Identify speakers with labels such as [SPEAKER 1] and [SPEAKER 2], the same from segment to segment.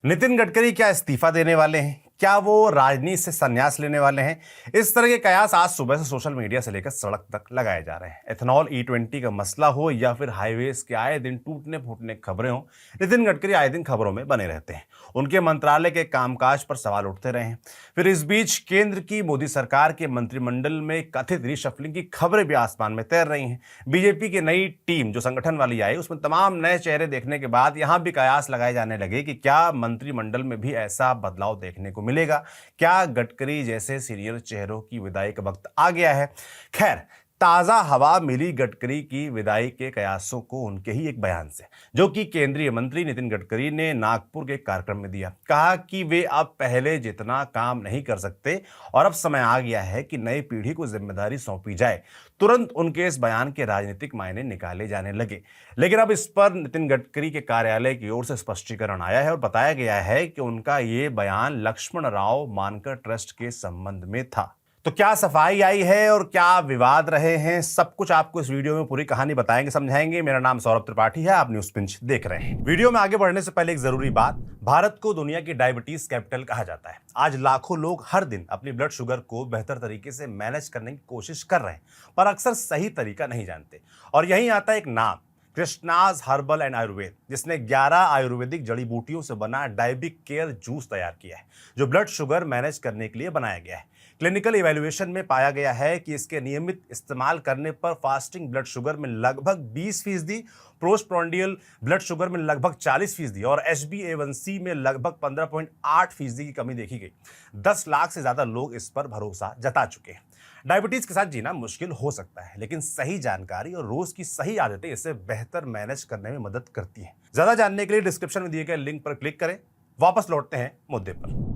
[SPEAKER 1] नितिन गडकरी क्या इस्तीफा देने वाले हैं? क्या वो राजनीति से संन्यास लेने वाले हैं? इस तरह के कयास आज सुबह से सोशल मीडिया से लेकर सड़क तक लगाए जा रहे हैं। एथेनॉल E20 का मसला हो या फिर हाईवेज के आए दिन टूटने फूटने की खबरें हो, नितिन गडकरी आए दिन खबरों में बने रहते हैं। उनके मंत्रालय के कामकाज पर सवाल उठते रहे हैं। फिर इस बीच केंद्र की मोदी सरकार के मंत्रिमंडल में कथित रिशफलिंग की खबरें भी आसमान में तैर रही हैं। बीजेपी की नई टीम जो संगठन वाली आई, उसमें तमाम नए चेहरे देखने के बाद यहां भी कयास लगाए जाने लगे कि क्या मंत्रिमंडल में भी ऐसा बदलाव देखने को मिलेगा? क्या गडकरी जैसे सीनियर चेहरों की विदाई का वक्त आ गया है? खैर, ताजा हवा मिली गडकरी की विदाई के कयासों को उनके ही एक बयान से, जो कि केंद्रीय मंत्री नितिन गडकरी ने नागपुर के कार्यक्रम में दिया। कहा कि वे अब पहले जितना काम नहीं कर सकते और अब समय आ गया है कि नई पीढ़ी को जिम्मेदारी सौंपी जाए। तुरंत उनके इस बयान के राजनीतिक मायने निकाले जाने लगे, लेकिन अब इस पर नितिन गडकरी के कार्यालय की ओर से स्पष्टीकरण आया है और बताया गया है कि उनका ये बयान लक्ष्मण राव मानकर ट्रस्ट के संबंध में था। तो क्या सफाई आई है और क्या विवाद रहे हैं, सब कुछ आपको इस वीडियो में पूरी कहानी बताएंगे, समझाएंगे। मेरा नाम सौरभ त्रिपाठी है, आप न्यूज पिंच देख रहे हैं। वीडियो में आगे बढ़ने से पहले एक जरूरी बात, भारत को दुनिया की डायबिटीज कैपिटल कहा जाता है। आज लाखों लोग हर दिन अपनी ब्लड शुगर को बेहतर तरीके से मैनेज करने की कोशिश कर रहे हैं, पर अक्सर सही तरीका नहीं जानते। और यहीं आता है एक नाम, कृष्णाज हर्बल एंड आयुर्वेद, जिसने 11 आयुर्वेदिक जड़ी बूटियों से बना डायबिक केयर जूस तैयार किया है, जो ब्लड शुगर मैनेज करने के लिए बनाया गया है। क्लिनिकल इवैल्यूएशन में पाया गया है कि इसके नियमित इस्तेमाल करने पर फास्टिंग ब्लड शुगर में लगभग 20%, पोस्टप्रांडियल ब्लड शुगर में लगभग 40% और HbA1c में लगभग 15.8% की कमी देखी गई। 10 लाख से ज्यादा लोग इस पर भरोसा जता चुके हैं। डायबिटीज के साथ जीना मुश्किल हो सकता है, लेकिन सही जानकारी और रोज की सही आदतें इसे बेहतर मैनेज करने में मदद करती हैं। ज्यादा जानने के लिए डिस्क्रिप्शन में दिए गए लिंक पर क्लिक करें। वापस लौटते हैं मुद्दे पर।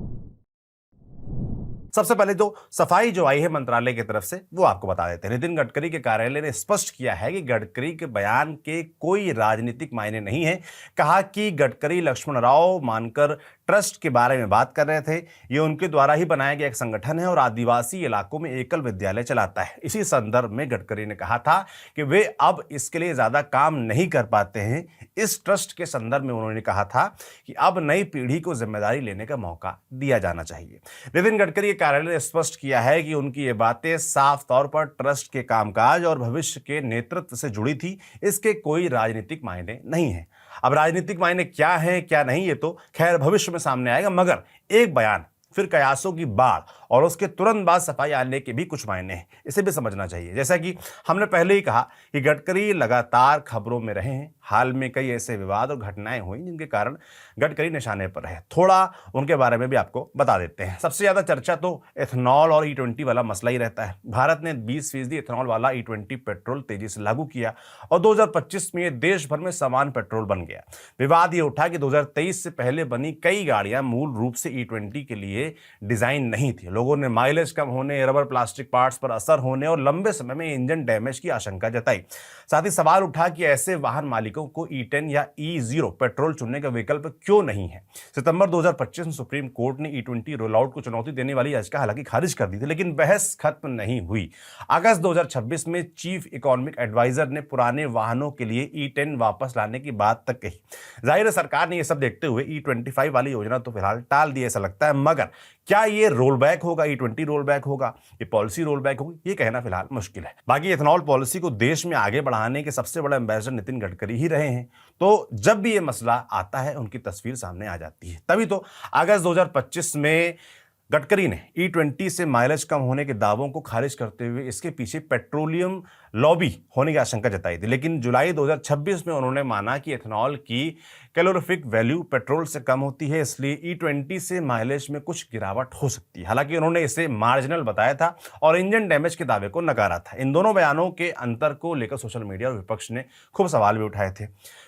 [SPEAKER 1] सबसे पहले जो सफाई जो आई है मंत्रालय की तरफ से, वो आपको बता देते हैं। नितिन गडकरी के कार्यालय ने स्पष्ट किया है कि गडकरी के बयान के कोई राजनीतिक मायने नहीं है। कहा कि गडकरी लक्ष्मण राव मानकर ट्रस्ट के बारे में बात कर रहे थे। ये उनके द्वारा ही बनाया गया एक संगठन है और आदिवासी इलाकों में एकल विद्यालय चलाता है। इसी संदर्भ में गडकरी ने कहा था कि वे अब इसके लिए ज्यादा काम नहीं कर पाते हैं। इस ट्रस्ट के संदर्भ में उन्होंने कहा था कि अब नई पीढ़ी को जिम्मेदारी लेने का मौका दिया जाना चाहिए। नितिन गडकरी कार्यालय ने स्पष्ट किया है कि उनकी ये बातें साफ तौर पर ट्रस्ट के कामकाज और भविष्य के नेतृत्व से जुड़ी थी। इसके कोई राजनीतिक मायने नहीं है। अब राजनीतिक मायने क्या है क्या नहीं, ये तो खैर भविष्य में सामने आएगा, मगर एक बयान, फिर कयासों की बाढ़ और उसके तुरंत बाद सफाई आने के भी कुछ मायने हैं। इसे भी समझना चाहिए। जैसा कि हमने पहले ही कहा कि गडकरी लगातार खबरों में रहे हैं। हाल में कई ऐसे विवाद और घटनाएं हुई जिनके कारण गडकरी निशाने पर है। थोड़ा उनके बारे में भी आपको बता देते हैं। सबसे ज्यादा चर्चा तो एथेनॉल और E20 वाला मसला ही रहता है। भारत ने 20% एथेनॉल वाला E20 पेट्रोल तेजी से लागू किया और 2025 में ये देश भर में समान पेट्रोल बन गया। विवाद ये उठा कि 2023 से पहले बनी कई गाड़ियां मूल रूप से E20 के लिए डिजाइन नहीं थी। लोगों ने माइलेज कम होने, रबर प्लास्टिक पार्ट्स पर असर होने और लंबे समय में इंजन डैमेज की आशंका जताई। साथ ही सवाल उठा कि ऐसे वाहन मालिकों को E10 या E0 पेट्रोल चुनने का विकल्प क्यों नहीं है। सितंबर 2025 में सुप्रीम कोर्ट ने E20 रोल आउट को चुनौती देने वाली याचिका हालांकि खारिज कर दी थी, लेकिन बहस खत्म नहीं हुई। अगस्त 2026 में चीफ इकोनॉमिक एडवाइजर ने पुराने वाहनों के लिए E10 वापस लाने की बात तक कही। जाहिर है सरकार ने यह सब देखते हुए E25 वाली योजना तो फिलहाल टाल दी ऐसा लगता है, मगर क्या ये रोल बैक होगा, E20 रोल बैक होगा, ये पॉलिसी रोल बैक होगी, ये कहना फिलहाल मुश्किल है। बाकी एथेनॉल पॉलिसी को देश में आगे बढ़ाने के सबसे बड़े एम्बेसडर नितिन गडकरी ही रहे हैं, तो जब भी ये मसला आता है उनकी तस्वीर सामने आ जाती है। तभी तो अगस्त 2025 में गडकरी ने E20 से माइलेज कम होने के दावों को खारिज करते हुए इसके पीछे पेट्रोलियम लॉबी होने की आशंका जताई थी। लेकिन जुलाई 2026 में उन्होंने माना कि एथेनॉल की कैलोरीफिक वैल्यू पेट्रोल से कम होती है, इसलिए E20 से माइलेज में कुछ गिरावट हो सकती है। हालांकि उन्होंने इसे मार्जिनल बताया था और इंजन डैमेज के दावे को नकारा था। इन दोनों बयानों के अंतर को लेकर सोशल मीडिया और विपक्ष ने खूब सवाल भी उठाए थे।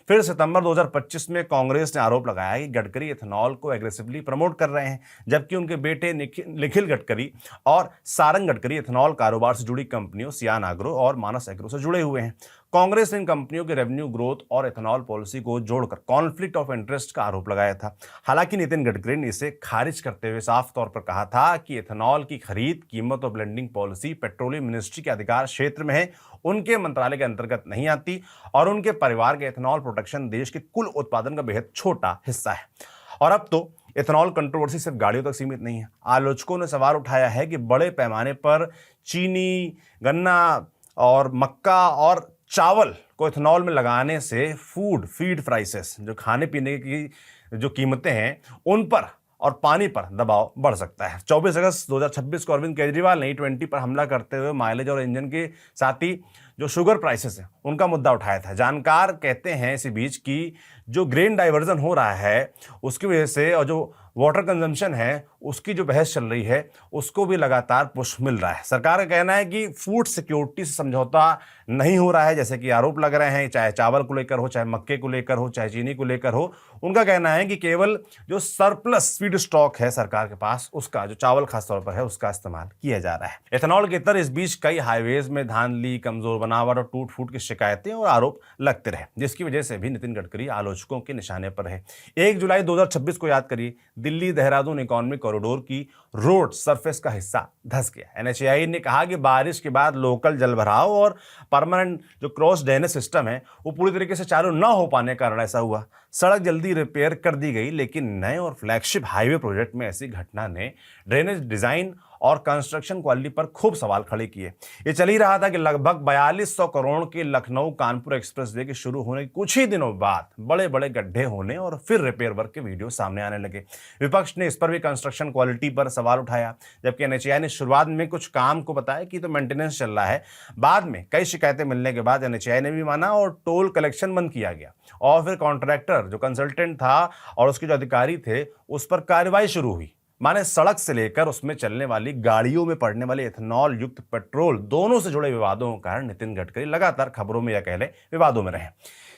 [SPEAKER 1] फिर सितंबर 2025 में कांग्रेस ने आरोप लगाया कि गडकरी एथेनॉल को एग्रेसिवली प्रमोट कर रहे हैं, जबकि उनके बेटे निखिल गडकरी और सारंग गडकरी एथेनॉल कारोबार से जुड़ी कंपनियों सियान एग्रो और मानस एग्रो से जुड़े हुए हैं। कांग्रेस ने इन कंपनियों के रेवेन्यू ग्रोथ और एथेनॉल पॉलिसी को जोड़कर कॉन्फ्लिक्ट ऑफ इंटरेस्ट का आरोप लगाया था। हालांकि नितिन गडकरी ने इसे खारिज करते हुए साफ तौर पर कहा था कि एथेनॉल की खरीद, कीमत और ब्लेंडिंग पॉलिसी पेट्रोलियम मिनिस्ट्री के अधिकार क्षेत्र में है, उनके मंत्रालय के अंतर्गत नहीं आती और उनके परिवार के एथेनॉल प्रोडक्शन देश के कुल उत्पादन का बेहद छोटा हिस्सा है। और अब तो इथेनॉल कंट्रोवर्सी सिर्फ गाड़ियों तक सीमित नहीं है। आलोचकों ने सवाल उठाया है कि बड़े पैमाने पर चीनी, गन्ना और मक्का और चावल को इथेनॉल में लगाने से फीड प्राइसेस, जो खाने पीने की जो कीमतें हैं उन पर और पानी पर दबाव बढ़ सकता है। 24 अगस्त 2026 को अरविंद केजरीवाल ने E20 पर हमला करते हुए माइलेज और इंजन के साथ ही जो शुगर प्राइसेस है उनका मुद्दा उठाया था। जानकार कहते हैं इसी बीच कि जो ग्रेन डाइवर्जन हो रहा है उसकी वजह से और जो वाटर कंजम्पशन है उसकी जो बहस चल रही है उसको भी लगातार पुश मिल रहा है। सरकार का कहना है कि फूड सिक्योरिटी से समझौता नहीं हो रहा है, जैसे कि आरोप लग रहे हैं, चाहे चावल को लेकर हो, चाहे मक्के को लेकर हो, चाहे चीनी को लेकर हो। उनका कहना है कि केवल जो सरप्लस फीड स्टॉक है सरकार के पास, उसका जो चावल खासतौर पर है उसका इस्तेमाल किया जा रहा है। इथेनॉल के इतर इस बीच कई हाईवेज में धांधली, कमजोर बनावट और टूट फूट की शिकायतें और आरोप लगते रहे, जिसकी वजह से भी नितिन गडकरी आलोचकों के निशाने पर रहे। 1 जुलाई 2026 को याद करिए, दिल्ली देहरादून इकोनॉमिक कॉरिडोर की रोड सरफेस का हिस्सा धंस गया। NHAI ने कहा कि बारिश के बाद लोकल जलभराव और परमानेंट जो क्रॉस ड्रेनेज सिस्टम है वो पूरी तरीके से चालू न हो पाने के कारण ऐसा हुआ। सड़क जल्दी रिपेयर कर दी गई, लेकिन नए और फ्लैगशिप हाईवे प्रोजेक्ट में ऐसी घटना ने ड्रेनेज डिजाइन और कंस्ट्रक्शन क्वालिटी पर खूब सवाल खड़े किए। ये चल ही रहा था कि लगभग 4200 करोड़ के लखनऊ कानपुर एक्सप्रेसवे के शुरू होने के कुछ ही दिनों बाद बड़े बड़े गड्ढे होने और फिर रिपेयर वर्क के वीडियो सामने आने लगे। विपक्ष ने इस पर भी कंस्ट्रक्शन क्वालिटी पर सवाल उठाया, जबकि NHAI ने शुरुआत में कुछ काम को बताया कि तो मेंटेनेंस चल रहा है। बाद में कई शिकायतें मिलने के बाद NHAI ने भी माना और टोल कलेक्शन बंद किया गया और फिर कॉन्ट्रैक्टर जो कंसल्टेंट था और उसके जो अधिकारी थे उस पर कार्रवाई शुरू हुई। माने सड़क से लेकर उसमें चलने वाली गाड़ियों में पड़ने वाले इथेनॉल युक्त पेट्रोल दोनों से जुड़े विवादों के कारण नितिन गडकरी लगातार खबरों में या कह लें विवादों में रहे।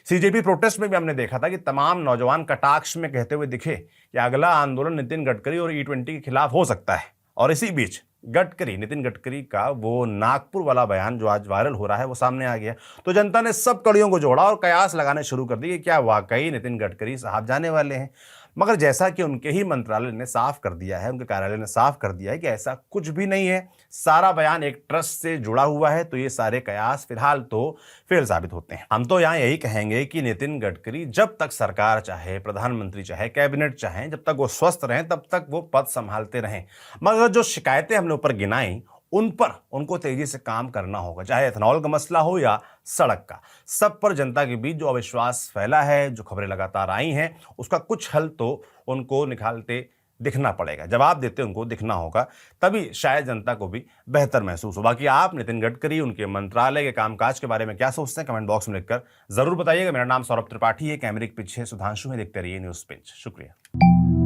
[SPEAKER 1] CJP प्रोटेस्ट में भी हमने देखा था कि तमाम नौजवान कटाक्ष में कहते हुए दिखे कि अगला आंदोलन नितिन गडकरी और E20 के खिलाफ हो सकता है। और इसी बीच नितिन गडकरी का वो नागपुर वाला बयान जो आज वायरल हो रहा है वो सामने आ गया, तो जनता ने सब कड़ियों को जोड़ा और कयास लगाने शुरू कर दिए कि क्या वाकई नितिन गडकरी साहब जाने वाले हैं। मगर जैसा कि उनके ही मंत्रालय ने साफ कर दिया है, उनके कार्यालय ने साफ कर दिया है कि ऐसा कुछ भी नहीं है, सारा बयान एक ट्रस्ट से जुड़ा हुआ है, तो ये सारे कयास फिलहाल तो फेल साबित होते हैं। हम तो यहाँ यही कहेंगे कि नितिन गडकरी जब तक सरकार चाहे, प्रधानमंत्री चाहे, कैबिनेट चाहे, जब तक वो स्वस्थ रहें तब तक वो पद संभालते रहें। मगर जो शिकायतें हमने ऊपर गिनाई उन पर उनको तेजी से काम करना होगा, चाहे इथेनॉल का मसला हो या सड़क का। सब पर जनता के बीच जो अविश्वास फैला है, जो खबरें लगातार आई हैं, उसका कुछ हल तो उनको निकालते दिखना पड़ेगा, जवाब देते उनको दिखना होगा, तभी शायद जनता को भी बेहतर महसूस हो। बाकी आप नितिन गडकरी, उनके मंत्रालय के कामकाज के बारे में क्या सोचते हैं, कमेंट बॉक्स में लिखकर जरूर बताइएगा। मेरा नाम सौरभ त्रिपाठी है, कैमरे के पीछे सुधांशु है। देखते रहिए न्यूज़ पिंच। शुक्रिया।